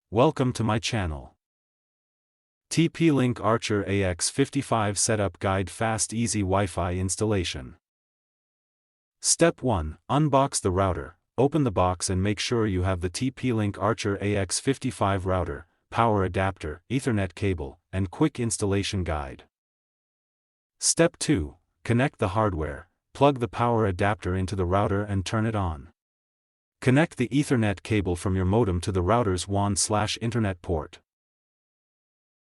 Welcome to my channel. TP-Link Archer AX55 Setup Guide. Fast Easy Wi-Fi Installation. Step 1. Unbox the router. Open the box and make sure you have the TP-Link Archer AX55 router, power adapter, Ethernet cable, and quick installation guide. Step 2. Connect the hardware. Plug the power adapter into the router and turn it on. Connect the Ethernet cable from your modem to the router's WAN/Internet port.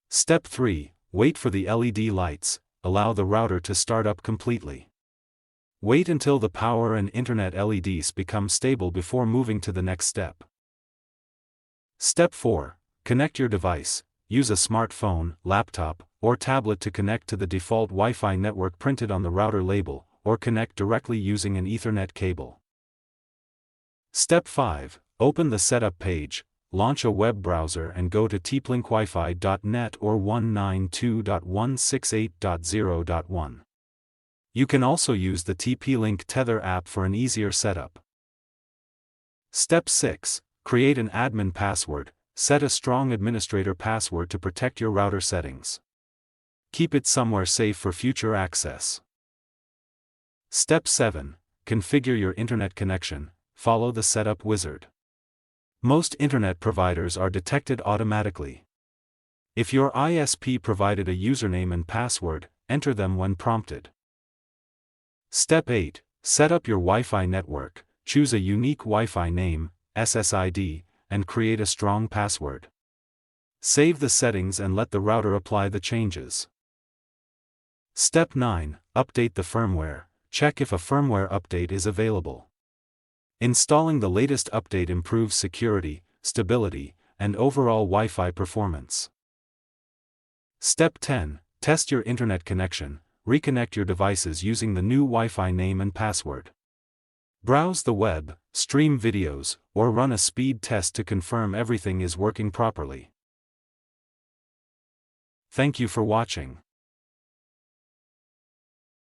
Step 3. Wait for the LED lights. Allow the router to start up completely. Wait until the power and Internet LEDs become stable before moving to the next step. Step 4. Connect your device. Use a smartphone, laptop, or tablet to connect to the default Wi-Fi network printed on the router label, or connect directly using an Ethernet cable. Step 5. Open the setup page, launch a web browser and go to tplinkwifi.net or 192.168.0.1. You can also use the TP-Link Tether app for an easier setup. Step 6. Create an admin password. Set a strong administrator password to protect your router settings. Keep it somewhere safe for future access. Step 7. Configure your internet connection. Follow the setup wizard. Most internet providers are detected automatically. If your ISP provided a username and password, enter them when prompted. Step 8. Set up your Wi-Fi network. Choose a unique Wi-Fi name, SSID, and create a strong password. Save the settings and let the router apply the changes. Step 9. Update the firmware. Check if a firmware update is available. Installing the latest update improves security, stability, and overall Wi-Fi performance. Step 10. Test your internet connection. Reconnect your devices using the new Wi-Fi name and password. Browse the web, stream videos, or run a speed test to confirm everything is working properly. Thank you for watching.